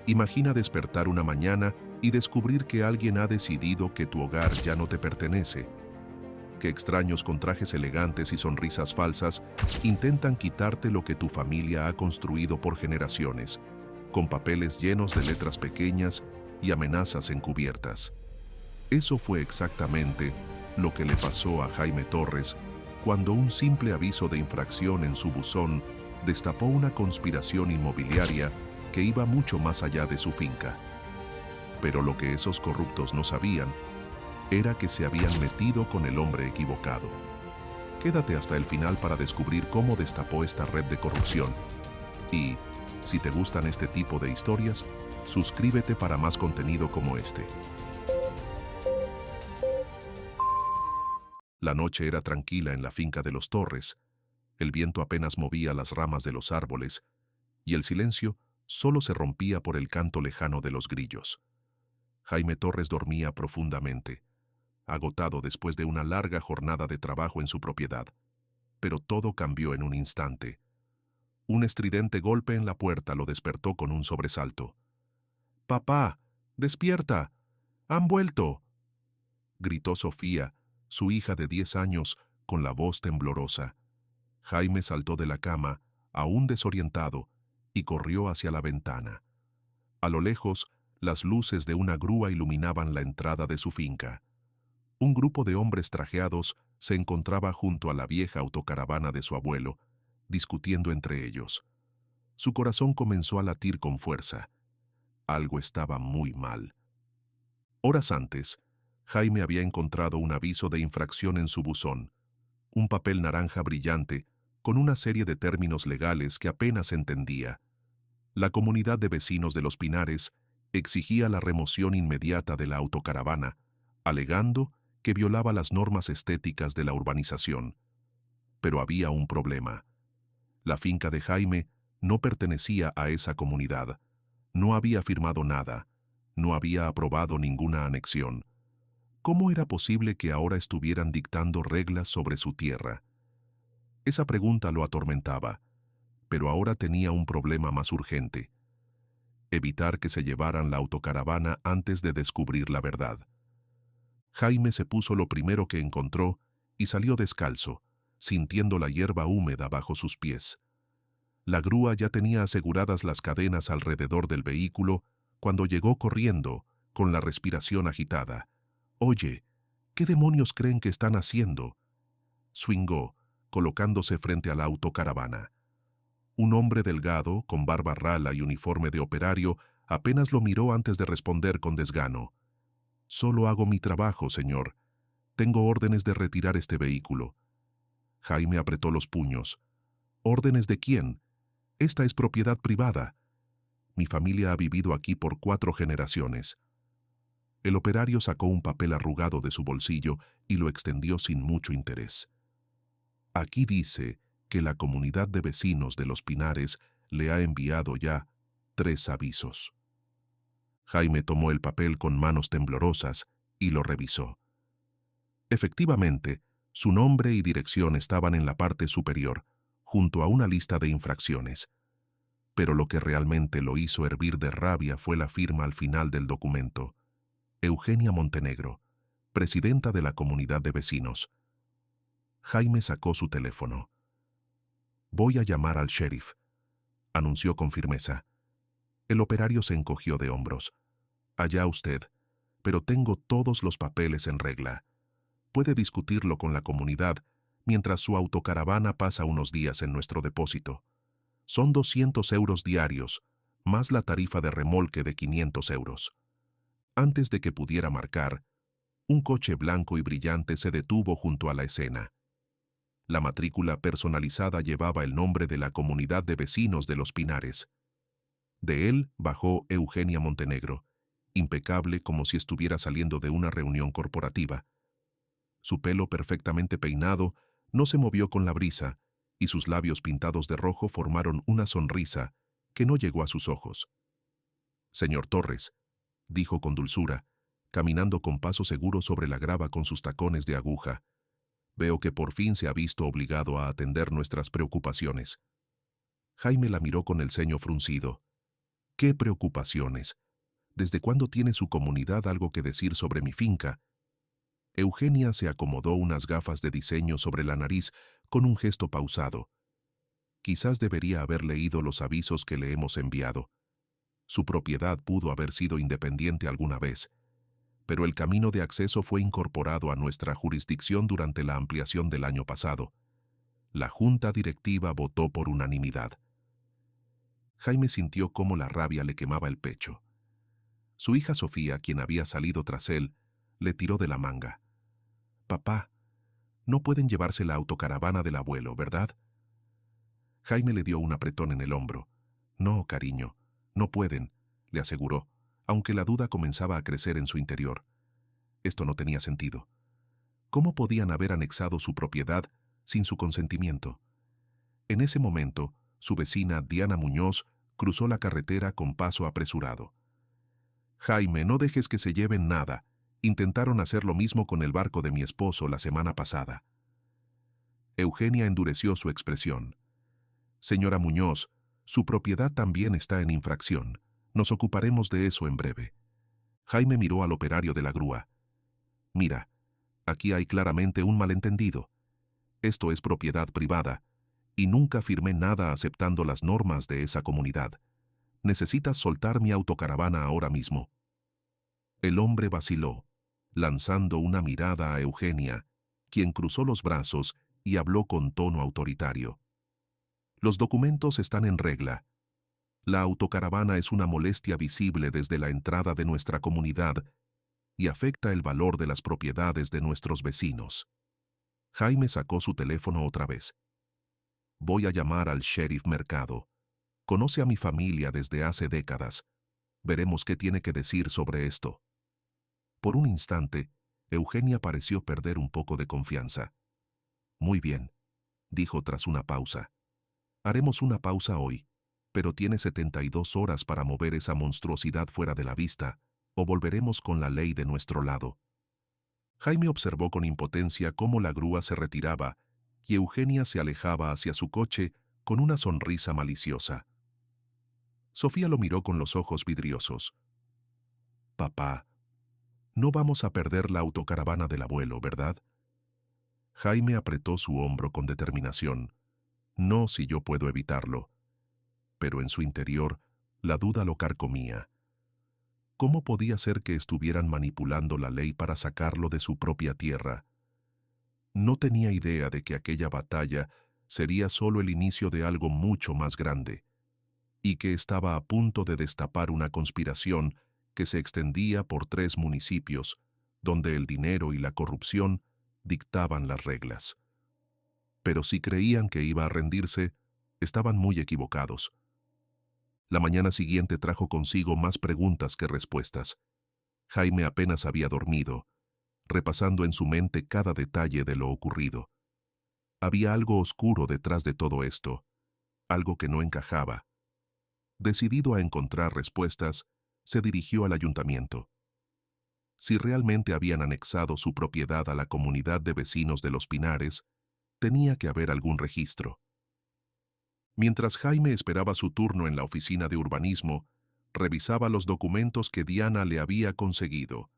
Imagina despertar una mañana y descubrir que alguien ha decidido que tu hogar ya no te pertenece, que extraños con trajes elegantes y sonrisas falsas intentan quitarte lo que tu familia ha construido por generaciones, con papeles llenos de letras pequeñas y amenazas encubiertas. Eso fue exactamente lo que le pasó a Jaime Torres cuando un simple aviso de infracción en su buzón destapó una conspiración inmobiliaria que iba mucho más allá de su finca. Pero lo que esos corruptos no sabían era que se habían metido con el hombre equivocado. Quédate hasta el final para descubrir cómo destapó esta red de corrupción. Y, si te gustan este tipo de historias, suscríbete para más contenido como este. La noche era tranquila en la finca de los Torres. El viento apenas movía las ramas de los árboles, y el silencio solo se rompía por el canto lejano de los grillos. Jaime Torres dormía profundamente, agotado después de una larga jornada de trabajo en su propiedad. Pero todo cambió en un instante. Un estridente golpe en la puerta lo despertó con un sobresalto. «¡Papá! ¡Despierta! ¡Han vuelto!», gritó Sofía, su hija de 10 años, con la voz temblorosa. Jaime saltó de la cama, aún desorientado, y corrió hacia la ventana. A lo lejos, las luces de una grúa iluminaban la entrada de su finca. Un grupo de hombres trajeados se encontraba junto a la vieja autocaravana de su abuelo, discutiendo entre ellos. Su corazón comenzó a latir con fuerza. Algo estaba muy mal. Horas antes, Jaime había encontrado un aviso de infracción en su buzón, un papel naranja brillante con una serie de términos legales que apenas entendía. La comunidad de vecinos de Los Pinares exigía la remoción inmediata de la autocaravana, alegando que violaba las normas estéticas de la urbanización. Pero había un problema. La finca de Jaime no pertenecía a esa comunidad. No había firmado nada. No había aprobado ninguna anexión. ¿Cómo era posible que ahora estuvieran dictando reglas sobre su tierra? Esa pregunta lo atormentaba, pero ahora tenía un problema más urgente: evitar que se llevaran la autocaravana antes de descubrir la verdad. Jaime se puso lo primero que encontró y salió descalzo, sintiendo la hierba húmeda bajo sus pies. La grúa ya tenía aseguradas las cadenas alrededor del vehículo cuando llegó corriendo, con la respiración agitada. «Oye, ¿qué demonios creen que están haciendo?», swingó, colocándose frente a la autocaravana. Un hombre delgado, con barba rala y uniforme de operario, apenas lo miró antes de responder con desgano. «Solo hago mi trabajo, señor. Tengo órdenes de retirar este vehículo». Jaime apretó los puños. «¿Órdenes de quién? Esta es propiedad privada. Mi familia ha vivido aquí por 4 generaciones». El operario sacó un papel arrugado de su bolsillo y lo extendió sin mucho interés. «Aquí dice que la comunidad de vecinos de Los Pinares le ha enviado ya 3 avisos». Jaime tomó el papel con manos temblorosas y lo revisó. Efectivamente, su nombre y dirección estaban en la parte superior, junto a una lista de infracciones. Pero lo que realmente lo hizo hervir de rabia fue la firma al final del documento: Eugenia Montenegro, presidenta de la comunidad de vecinos. Jaime sacó su teléfono. «Voy a llamar al sheriff», anunció con firmeza. El operario se encogió de hombros. «Allá usted, pero tengo todos los papeles en regla. Puede discutirlo con la comunidad mientras su autocaravana pasa unos días en nuestro depósito. Son 200 euros diarios, más la tarifa de remolque de 500 euros». Antes de que pudiera marcar, un coche blanco y brillante se detuvo junto a la escena. La matrícula personalizada llevaba el nombre de la comunidad de vecinos de Los Pinares. De él bajó Eugenia Montenegro, impecable como si estuviera saliendo de una reunión corporativa. Su pelo perfectamente peinado no se movió con la brisa, y sus labios pintados de rojo formaron una sonrisa que no llegó a sus ojos. «Señor Torres», dijo con dulzura, caminando con paso seguro sobre la grava con sus tacones de aguja, «veo que por fin se ha visto obligado a atender nuestras preocupaciones». Jaime la miró con el ceño fruncido. ¡Qué preocupaciones! ¿Desde cuándo tiene su comunidad algo que decir sobre mi finca? Eugenia se acomodó unas gafas de diseño sobre la nariz con un gesto pausado. Quizás debería haber leído los avisos que le hemos enviado. Su propiedad pudo haber sido independiente alguna vez, pero el camino de acceso fue incorporado a nuestra jurisdicción durante la ampliación del año pasado. La junta directiva votó por unanimidad. Jaime sintió cómo la rabia le quemaba el pecho. Su hija Sofía, quien había salido tras él, le tiró de la manga. «Papá, no pueden llevarse la autocaravana del abuelo, ¿verdad?» Jaime le dio un apretón en el hombro. «No, cariño, no pueden», le aseguró, aunque la duda comenzaba a crecer en su interior. Esto no tenía sentido. ¿Cómo podían haber anexado su propiedad sin su consentimiento? En ese momento, su vecina Diana Muñoz cruzó la carretera con paso apresurado. «Jaime, no dejes que se lleven nada. Intentaron hacer lo mismo con el barco de mi esposo la semana pasada». Eugenia endureció su expresión. «Señora Muñoz, su propiedad también está en infracción. Nos ocuparemos de eso en breve». Jaime miró al operario de la grúa. «Mira, aquí hay claramente un malentendido. Esto es propiedad privada, y nunca firmé nada aceptando las normas de esa comunidad. Necesitas soltar mi autocaravana ahora mismo». El hombre vaciló, lanzando una mirada a Eugenia, quien cruzó los brazos y habló con tono autoritario. «Los documentos están en regla. La autocaravana es una molestia visible desde la entrada de nuestra comunidad y afecta el valor de las propiedades de nuestros vecinos». Jaime sacó su teléfono otra vez. «Voy a llamar al sheriff Mercado. Conoce a mi familia desde hace décadas. Veremos qué tiene que decir sobre esto». Por un instante, Eugenia pareció perder un poco de confianza. «Muy bien», dijo tras una pausa. «Haremos una pausa hoy, pero tiene 72 horas para mover esa monstruosidad fuera de la vista, o volveremos con la ley de nuestro lado». Jaime observó con impotencia cómo la grúa se retiraba y Eugenia se alejaba hacia su coche con una sonrisa maliciosa. Sofía lo miró con los ojos vidriosos. «Papá, no vamos a perder la autocaravana del abuelo, ¿verdad?» Jaime apretó su hombro con determinación. «No, si yo puedo evitarlo». Pero en su interior, la duda lo carcomía. ¿Cómo podía ser que estuvieran manipulando la ley para sacarlo de su propia tierra? No tenía idea de que aquella batalla sería solo el inicio de algo mucho más grande, y que estaba a punto de destapar una conspiración que se extendía por 3 municipios, donde el dinero y la corrupción dictaban las reglas. Pero si creían que iba a rendirse, estaban muy equivocados. La mañana siguiente trajo consigo más preguntas que respuestas. Jaime apenas había dormido, repasando en su mente cada detalle de lo ocurrido. Había algo oscuro detrás de todo esto, algo que no encajaba. Decidido a encontrar respuestas, se dirigió al ayuntamiento. Si realmente habían anexado su propiedad a la comunidad de vecinos de Los Pinares, tenía que haber algún registro. Mientras Jaime esperaba su turno en la oficina de urbanismo, revisaba los documentos que Diana le había conseguido.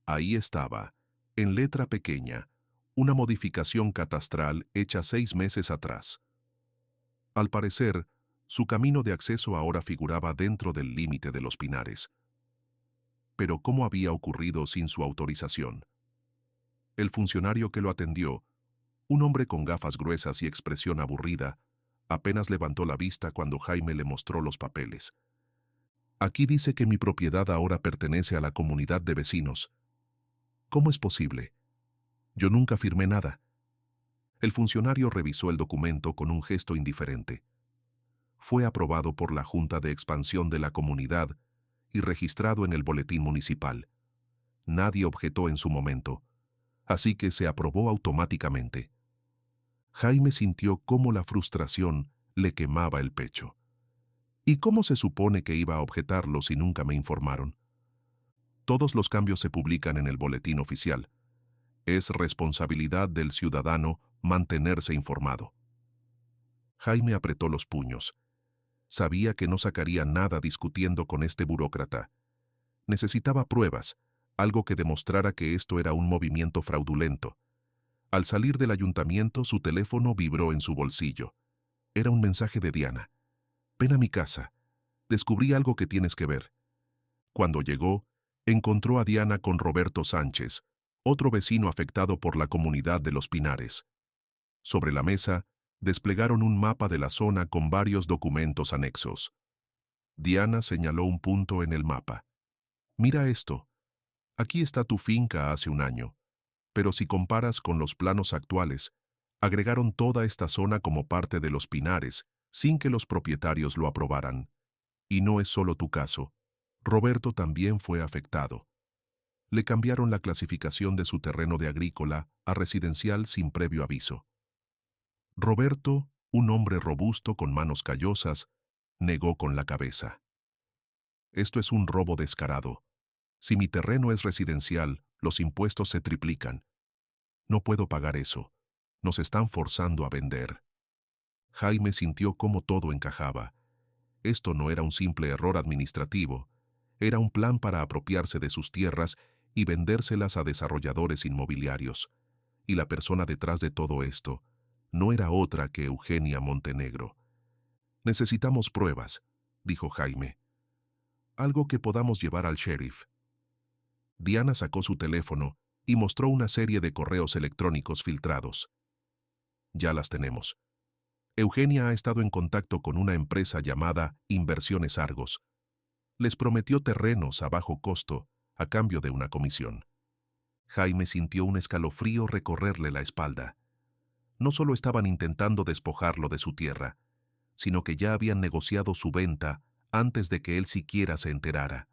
Ahí estaba, en letra pequeña, una modificación catastral hecha 6 meses atrás. Al parecer, su camino de acceso ahora figuraba dentro del límite de Los Pinares. Pero ¿cómo había ocurrido sin su autorización? El funcionario que lo atendió, un hombre con gafas gruesas y expresión aburrida, apenas levantó la vista cuando Jaime le mostró los papeles. «Aquí dice que mi propiedad ahora pertenece a la comunidad de vecinos. ¿Cómo es posible? Yo nunca firmé nada». El funcionario revisó el documento con un gesto indiferente. Fue aprobado por la Junta de Expansión de la comunidad y registrado en el boletín municipal. Nadie objetó en su momento, así que se aprobó automáticamente. Jaime sintió cómo la frustración le quemaba el pecho. ¿Y cómo se supone que iba a objetarlo si nunca me informaron? Todos los cambios se publican en el boletín oficial. Es responsabilidad del ciudadano mantenerse informado. Jaime apretó los puños. Sabía que no sacaría nada discutiendo con este burócrata. Necesitaba pruebas, algo que demostrara que esto era un movimiento fraudulento. Al salir del ayuntamiento, su teléfono vibró en su bolsillo. Era un mensaje de Diana. «Ven a mi casa. Descubrí algo que tienes que ver». Cuando llegó, encontró a Diana con Roberto Sánchez, otro vecino afectado por la comunidad de Los Pinares. Sobre la mesa, desplegaron un mapa de la zona con varios documentos anexos. Diana señaló un punto en el mapa. «Mira esto. Aquí está tu finca hace un año. Pero si comparas con los planos actuales, agregaron toda esta zona como parte de Los Pinares, sin que los propietarios lo aprobaran. Y no es solo tu caso. Roberto también fue afectado. Le cambiaron la clasificación de su terreno de agrícola a residencial sin previo aviso». Roberto, un hombre robusto con manos callosas, negó con la cabeza. «Esto es un robo descarado. Si mi terreno es residencial, los impuestos se triplican. No puedo pagar eso. Nos están forzando a vender». Jaime sintió cómo todo encajaba. Esto no era un simple error administrativo, era un plan para apropiarse de sus tierras y vendérselas a desarrolladores inmobiliarios. Y la persona detrás de todo esto no era otra que Eugenia Montenegro. «Necesitamos pruebas», dijo Jaime. «Algo que podamos llevar al sheriff». Diana sacó su teléfono y mostró una serie de correos electrónicos filtrados. «Ya las tenemos. Eugenia ha estado en contacto con una empresa llamada Inversiones Argos. Les prometió terrenos a bajo costo a cambio de una comisión». Jaime sintió un escalofrío recorrerle la espalda. No solo estaban intentando despojarlo de su tierra, sino que ya habían negociado su venta antes de que él siquiera se enterara.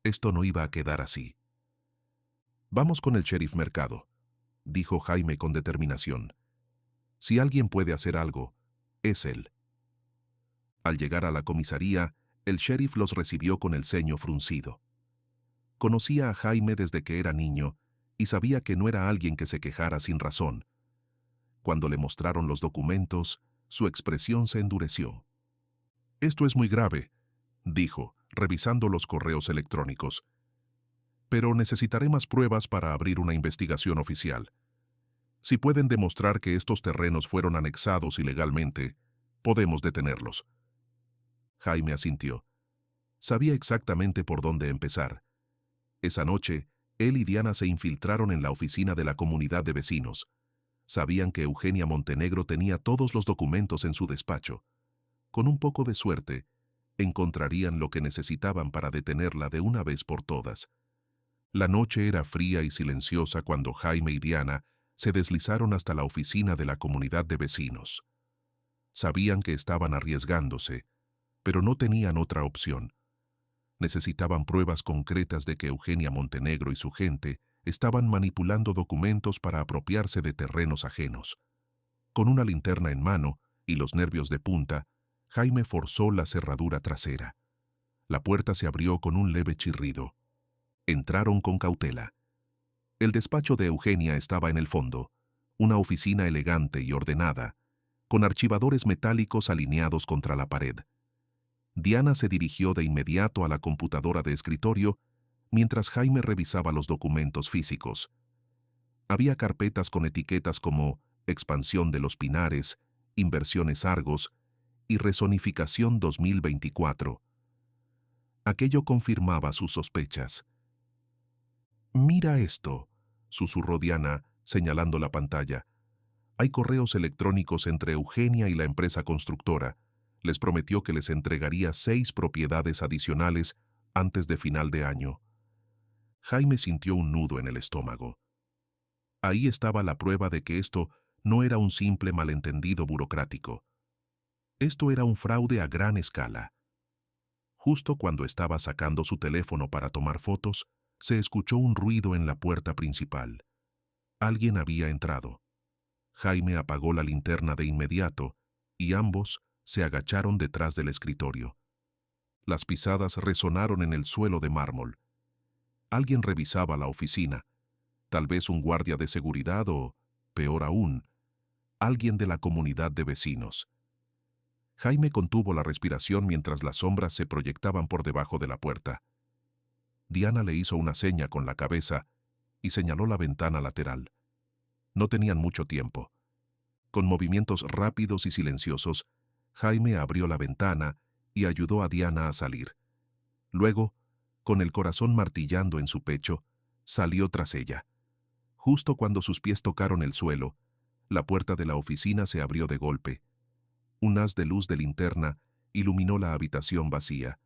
Esto no iba a quedar así. «Vamos con el sheriff Mercado», dijo Jaime con determinación. «Si alguien puede hacer algo, es él». Al llegar a la comisaría, el sheriff los recibió con el ceño fruncido. Conocía a Jaime desde que era niño y sabía que no era alguien que se quejara sin razón. Cuando le mostraron los documentos, su expresión se endureció. «Esto es muy grave», dijo, revisando los correos electrónicos. «Pero necesitaré más pruebas para abrir una investigación oficial. Si pueden demostrar que estos terrenos fueron anexados ilegalmente, podemos detenerlos». Jaime asintió. Sabía exactamente por dónde empezar. Esa noche, él y Diana se infiltraron en la oficina de la comunidad de vecinos. Sabían que Eugenia Montenegro tenía todos los documentos en su despacho. Con un poco de suerte, encontrarían lo que necesitaban para detenerla de una vez por todas. La noche era fría y silenciosa cuando Jaime y Diana se deslizaron hasta la oficina de la comunidad de vecinos. Sabían que estaban arriesgándose, pero no tenían otra opción. Necesitaban pruebas concretas de que Eugenia Montenegro y su gente estaban manipulando documentos para apropiarse de terrenos ajenos. Con una linterna en mano y los nervios de punta, Jaime forzó la cerradura trasera. La puerta se abrió con un leve chirrido. Entraron con cautela. El despacho de Eugenia estaba en el fondo, una oficina elegante y ordenada, con archivadores metálicos alineados contra la pared. Diana se dirigió de inmediato a la computadora de escritorio mientras Jaime revisaba los documentos físicos. Había carpetas con etiquetas como Expansión de Los Pinares, Inversiones Argos y Rezonificación 2024. Aquello confirmaba sus sospechas. «Mira esto», susurró Diana, señalando la pantalla. «Hay correos electrónicos entre Eugenia y la empresa constructora. Les prometió que les entregaría 6 propiedades adicionales antes de final de año». Jaime sintió un nudo en el estómago. Ahí estaba la prueba de que esto no era un simple malentendido burocrático. Esto era un fraude a gran escala. Justo cuando estaba sacando su teléfono para tomar fotos, se escuchó un ruido en la puerta principal. Alguien había entrado. Jaime apagó la linterna de inmediato y ambos se agacharon detrás del escritorio. Las pisadas resonaron en el suelo de mármol. Alguien revisaba la oficina, tal vez un guardia de seguridad o, peor aún, alguien de la comunidad de vecinos. Jaime contuvo la respiración mientras las sombras se proyectaban por debajo de la puerta. Diana le hizo una seña con la cabeza y señaló la ventana lateral. No tenían mucho tiempo. Con movimientos rápidos y silenciosos, Jaime abrió la ventana y ayudó a Diana a salir. Luego, con el corazón martillando en su pecho, salió tras ella. Justo cuando sus pies tocaron el suelo, la puerta de la oficina se abrió de golpe. Un haz de luz de linterna iluminó la habitación vacía.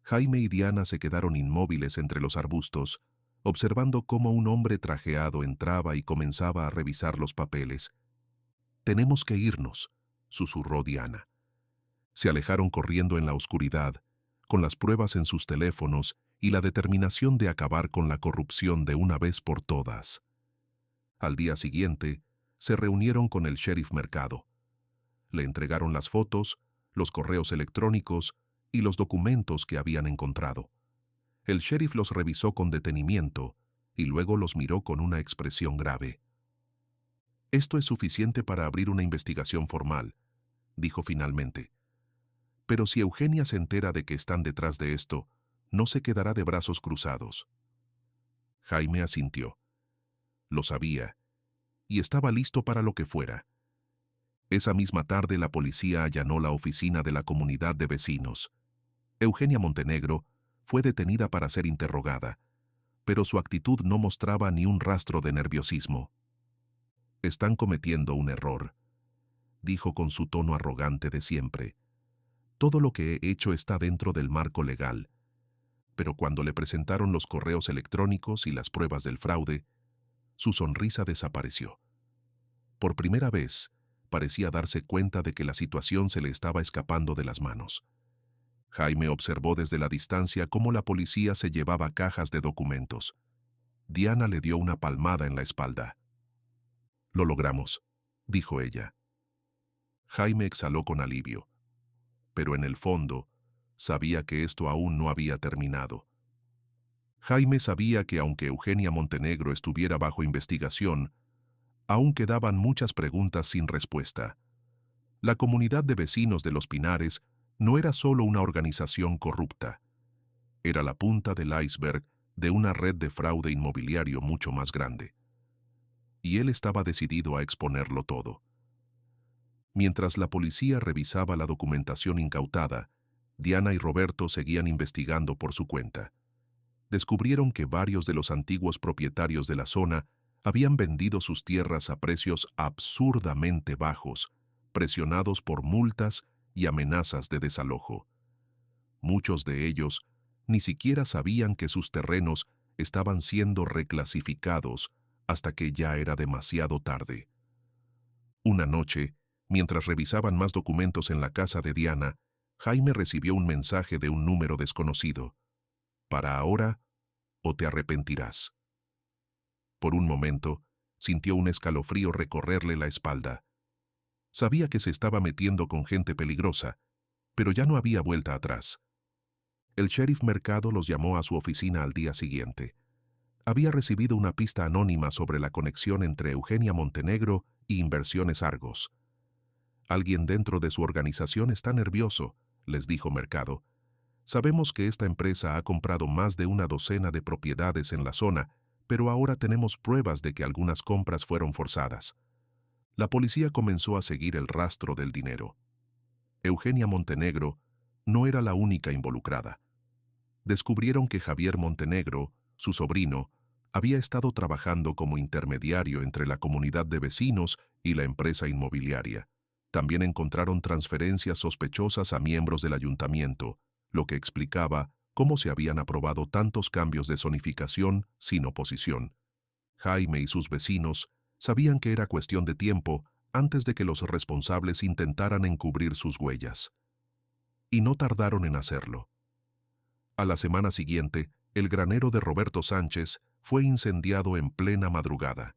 Jaime y Diana se quedaron inmóviles entre los arbustos, observando cómo un hombre trajeado entraba y comenzaba a revisar los papeles. «Tenemos que irnos», susurró Diana. Se alejaron corriendo en la oscuridad, con las pruebas en sus teléfonos y la determinación de acabar con la corrupción de una vez por todas. Al día siguiente, se reunieron con el sheriff Mercado. Le entregaron las fotos, los correos electrónicos y los documentos que habían encontrado. El sheriff los revisó con detenimiento y luego los miró con una expresión grave. «Esto es suficiente para abrir una investigación formal», dijo finalmente. «Pero si Eugenia se entera de que están detrás de esto, no se quedará de brazos cruzados». Jaime asintió. Lo sabía, y estaba listo para lo que fuera. Esa misma tarde la policía allanó la oficina de la comunidad de vecinos. Eugenia Montenegro fue detenida para ser interrogada, pero su actitud no mostraba ni un rastro de nerviosismo. «Están cometiendo un error», dijo con su tono arrogante de siempre. «Todo lo que he hecho está dentro del marco legal». Pero cuando le presentaron los correos electrónicos y las pruebas del fraude, su sonrisa desapareció. Por primera vez, parecía darse cuenta de que la situación se le estaba escapando de las manos. Jaime observó desde la distancia cómo la policía se llevaba cajas de documentos. Diana le dio una palmada en la espalda. «Lo logramos», dijo ella. Jaime exhaló con alivio, pero en el fondo sabía que esto aún no había terminado. Jaime sabía que aunque Eugenia Montenegro estuviera bajo investigación, aún quedaban muchas preguntas sin respuesta. La comunidad de vecinos de Los Pinares no era solo una organización corrupta. Era la punta del iceberg de una red de fraude inmobiliario mucho más grande. Y él estaba decidido a exponerlo todo. Mientras la policía revisaba la documentación incautada, Diana y Roberto seguían investigando por su cuenta. Descubrieron que varios de los antiguos propietarios de la zona habían vendido sus tierras a precios absurdamente bajos, presionados por multas y amenazas de desalojo. Muchos de ellos ni siquiera sabían que sus terrenos estaban siendo reclasificados hasta que ya era demasiado tarde. Una noche, mientras revisaban más documentos en la casa de Diana, Jaime recibió un mensaje de un número desconocido. «Para ahora, o te arrepentirás». Por un momento, sintió un escalofrío recorrerle la espalda. Sabía que se estaba metiendo con gente peligrosa, pero ya no había vuelta atrás. El sheriff Mercado los llamó a su oficina al día siguiente. Había recibido una pista anónima sobre la conexión entre Eugenia Montenegro y Inversiones Argos. «Alguien dentro de su organización está nervioso», les dijo Mercado. «Sabemos que esta empresa ha comprado más de una docena de propiedades en la zona, pero ahora tenemos pruebas de que algunas compras fueron forzadas». La policía comenzó a seguir el rastro del dinero. Eugenia Montenegro no era la única involucrada. Descubrieron que Javier Montenegro, su sobrino, había estado trabajando como intermediario entre la comunidad de vecinos y la empresa inmobiliaria. También encontraron transferencias sospechosas a miembros del ayuntamiento, lo que explicaba cómo se habían aprobado tantos cambios de zonificación sin oposición. Jaime y sus vecinos sabían que era cuestión de tiempo antes de que los responsables intentaran encubrir sus huellas. Y no tardaron en hacerlo. A la semana siguiente, el granero de Roberto Sánchez fue incendiado en plena madrugada.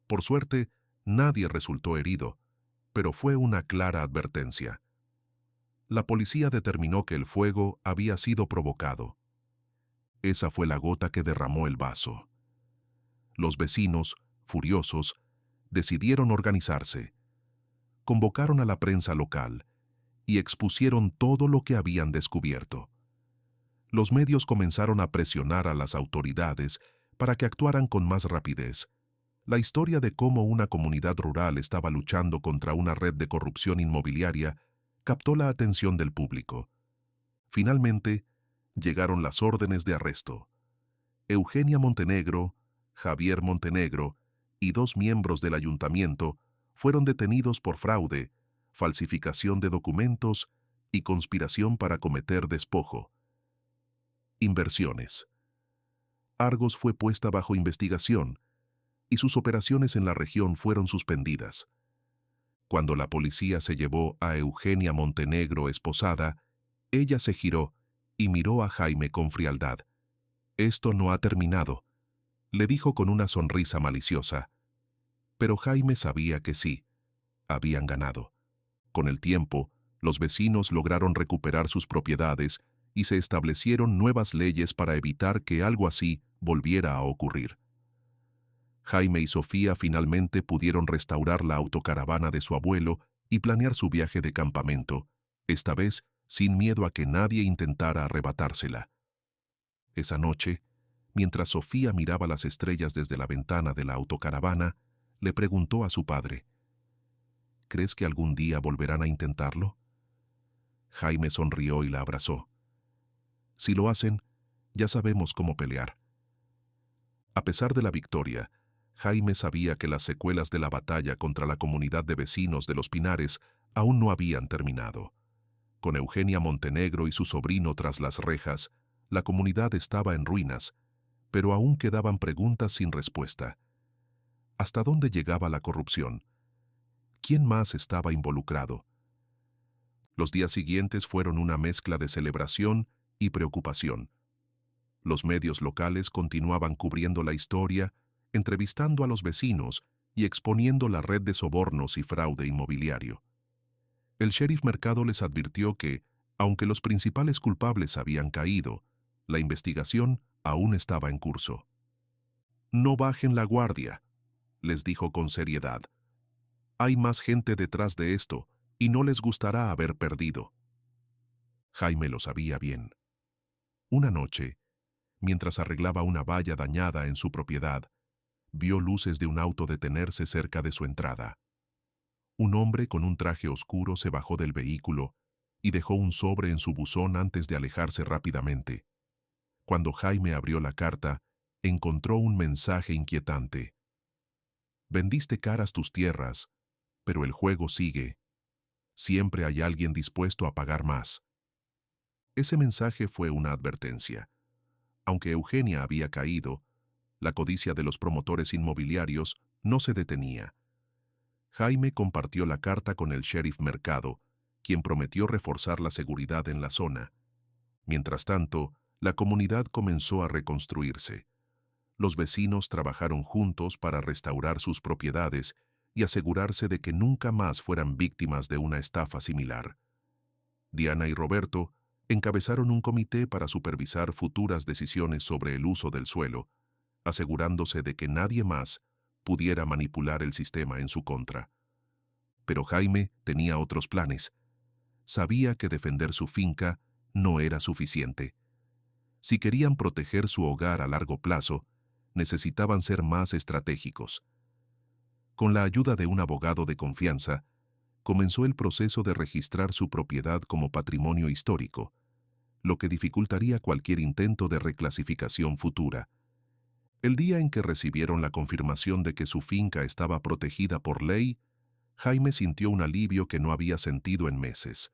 Por suerte, nadie resultó herido, pero fue una clara advertencia. La policía determinó que el fuego había sido provocado. Esa fue la gota que derramó el vaso. Los vecinos, furiosos, decidieron organizarse. Convocaron a la prensa local y expusieron todo lo que habían descubierto. Los medios comenzaron a presionar a las autoridades para que actuaran con más rapidez. La historia de cómo una comunidad rural estaba luchando contra una red de corrupción inmobiliaria captó la atención del público. Finalmente, llegaron las órdenes de arresto. Eugenia Montenegro, Javier Montenegro y 2 miembros del ayuntamiento fueron detenidos por fraude, falsificación de documentos y conspiración para cometer despojo. Inversiones. Argos fue puesta bajo investigación y sus operaciones en la región fueron suspendidas. Cuando la policía se llevó a Eugenia Montenegro esposada, ella se giró y miró a Jaime con frialdad. «Esto no ha terminado», le dijo con una sonrisa maliciosa. Pero Jaime sabía que sí, habían ganado. Con el tiempo, los vecinos lograron recuperar sus propiedades y se establecieron nuevas leyes para evitar que algo así volviera a ocurrir. Jaime y Sofía finalmente pudieron restaurar la autocaravana de su abuelo y planear su viaje de campamento, esta vez sin miedo a que nadie intentara arrebatársela. Esa noche, mientras Sofía miraba las estrellas desde la ventana de la autocaravana, le preguntó a su padre: «¿Crees que algún día volverán a intentarlo?». Jaime sonrió y la abrazó. «Si lo hacen, ya sabemos cómo pelear». A pesar de la victoria, Jaime sabía que las secuelas de la batalla contra la comunidad de vecinos de Los Pinares aún no habían terminado. Con Eugenia Montenegro y su sobrino tras las rejas, la comunidad estaba en ruinas, pero aún quedaban preguntas sin respuesta. ¿Hasta dónde llegaba la corrupción? ¿Quién más estaba involucrado? Los días siguientes fueron una mezcla de celebración y preocupación. Los medios locales continuaban cubriendo la historia, entrevistando a los vecinos y exponiendo la red de sobornos y fraude inmobiliario. El sheriff Mercado les advirtió que, aunque los principales culpables habían caído, la investigación aún estaba en curso. «No bajen la guardia», les dijo con seriedad. «Hay más gente detrás de esto y no les gustará haber perdido». Jaime lo sabía bien. Una noche, mientras arreglaba una valla dañada en su propiedad, vio luces de un auto detenerse cerca de su entrada. Un hombre con un traje oscuro se bajó del vehículo y dejó un sobre en su buzón antes de alejarse rápidamente. Cuando Jaime abrió la carta, encontró un mensaje inquietante. «Vendiste caras tus tierras, pero el juego sigue. Siempre hay alguien dispuesto a pagar más». Ese mensaje fue una advertencia. Aunque Eugenia había caído, la codicia de los promotores inmobiliarios no se detenía. Jaime compartió la carta con el sheriff Mercado, quien prometió reforzar la seguridad en la zona. Mientras tanto, la comunidad comenzó a reconstruirse. Los vecinos trabajaron juntos para restaurar sus propiedades y asegurarse de que nunca más fueran víctimas de una estafa similar. Diana y Roberto encabezaron un comité para supervisar futuras decisiones sobre el uso del suelo, asegurándose de que nadie más pudiera manipular el sistema en su contra. Pero Jaime tenía otros planes. Sabía que defender su finca no era suficiente. Si querían proteger su hogar a largo plazo, necesitaban ser más estratégicos. Con la ayuda de un abogado de confianza, comenzó el proceso de registrar su propiedad como patrimonio histórico, lo que dificultaría cualquier intento de reclasificación futura. El día en que recibieron la confirmación de que su finca estaba protegida por ley, Jaime sintió un alivio que no había sentido en meses.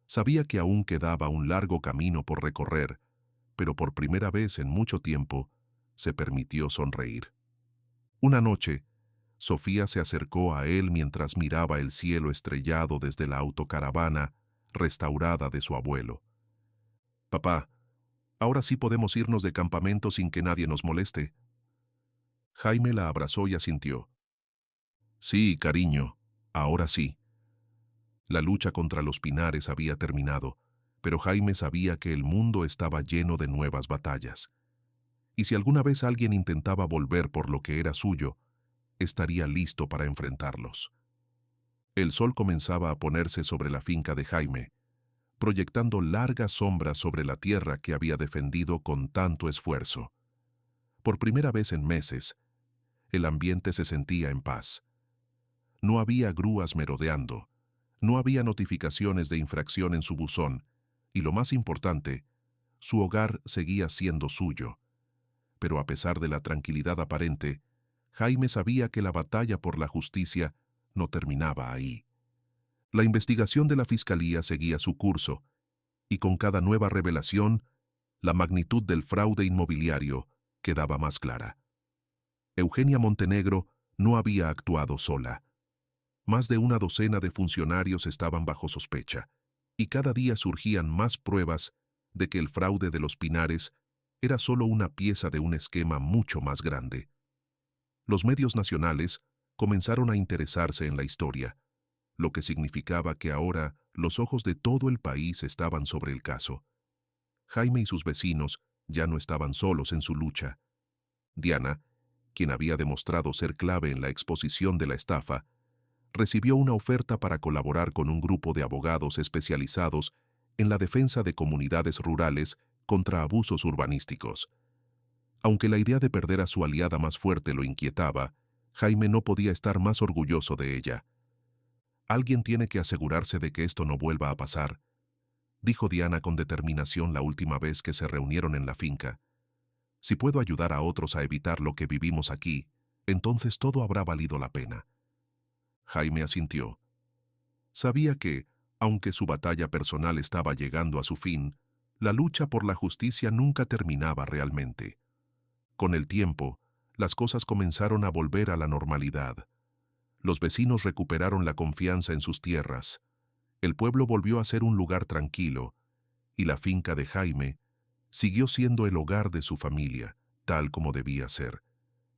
Sabía que aún quedaba un largo camino por recorrer, pero por primera vez en mucho tiempo se permitió sonreír. Una noche, Sofía se acercó a él mientras miraba el cielo estrellado desde la autocaravana restaurada de su abuelo. «Papá, ahora sí podemos irnos de campamento sin que nadie nos moleste». Jaime la abrazó y asintió. «Sí, cariño, ahora sí». La lucha contra los Pinares había terminado, pero Jaime sabía que el mundo estaba lleno de nuevas batallas. Y si alguna vez alguien intentaba volver por lo que era suyo, estaría listo para enfrentarlos. El sol comenzaba a ponerse sobre la finca de Jaime, proyectando largas sombras sobre la tierra que había defendido con tanto esfuerzo. Por primera vez en meses, el ambiente se sentía en paz. No había grúas merodeando, no había notificaciones de infracción en su buzón, y lo más importante, su hogar seguía siendo suyo. Pero a pesar de la tranquilidad aparente, Jaime sabía que la batalla por la justicia no terminaba ahí. La investigación de la fiscalía seguía su curso, y con cada nueva revelación, la magnitud del fraude inmobiliario quedaba más clara. Eugenia Montenegro no había actuado sola. Más de una docena de funcionarios estaban bajo sospecha, y cada día surgían más pruebas de que el fraude de los Pinares era solo una pieza de un esquema mucho más grande. Los medios nacionales comenzaron a interesarse en la historia, lo que significaba que ahora los ojos de todo el país estaban sobre el caso. Jaime y sus vecinos ya no estaban solos en su lucha. Diana, quien había demostrado ser clave en la exposición de la estafa, recibió una oferta para colaborar con un grupo de abogados especializados en la defensa de comunidades rurales contra abusos urbanísticos. Aunque la idea de perder a su aliada más fuerte lo inquietaba, Jaime no podía estar más orgulloso de ella. Alguien tiene que asegurarse de que esto no vuelva a pasar, dijo Diana con determinación la última vez que se reunieron en la finca. Si puedo ayudar a otros a evitar lo que vivimos aquí, entonces todo habrá valido la pena. Jaime asintió. Sabía que, aunque su batalla personal estaba llegando a su fin, la lucha por la justicia nunca terminaba realmente. Con el tiempo, las cosas comenzaron a volver a la normalidad. Los vecinos recuperaron la confianza en sus tierras. El pueblo volvió a ser un lugar tranquilo, y la finca de Jaime siguió siendo el hogar de su familia, tal como debía ser.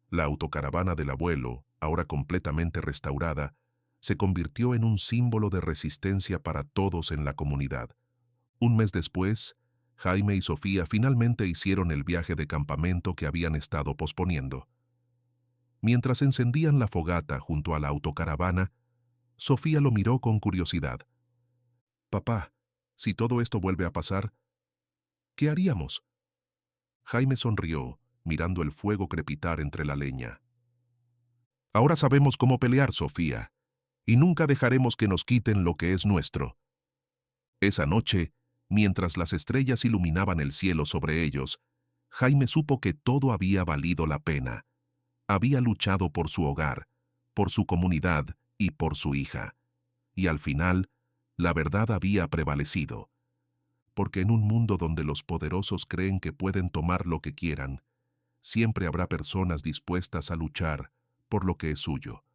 La autocaravana del abuelo, ahora completamente restaurada, se convirtió en un símbolo de resistencia para todos en la comunidad. Un mes después, Jaime y Sofía finalmente hicieron el viaje de campamento que habían estado posponiendo. Mientras encendían la fogata junto a la autocaravana, Sofía lo miró con curiosidad. «Papá, si todo esto vuelve a pasar, ¿qué haríamos?». Jaime sonrió, mirando el fuego crepitar entre la leña. «Ahora sabemos cómo pelear, Sofía, y nunca dejaremos que nos quiten lo que es nuestro». Esa noche, mientras las estrellas iluminaban el cielo sobre ellos, Jaime supo que todo había valido la pena. Había luchado por su hogar, por su comunidad y por su hija. Y al final, la verdad había prevalecido. Porque en un mundo donde los poderosos creen que pueden tomar lo que quieran, siempre habrá personas dispuestas a luchar por lo que es suyo.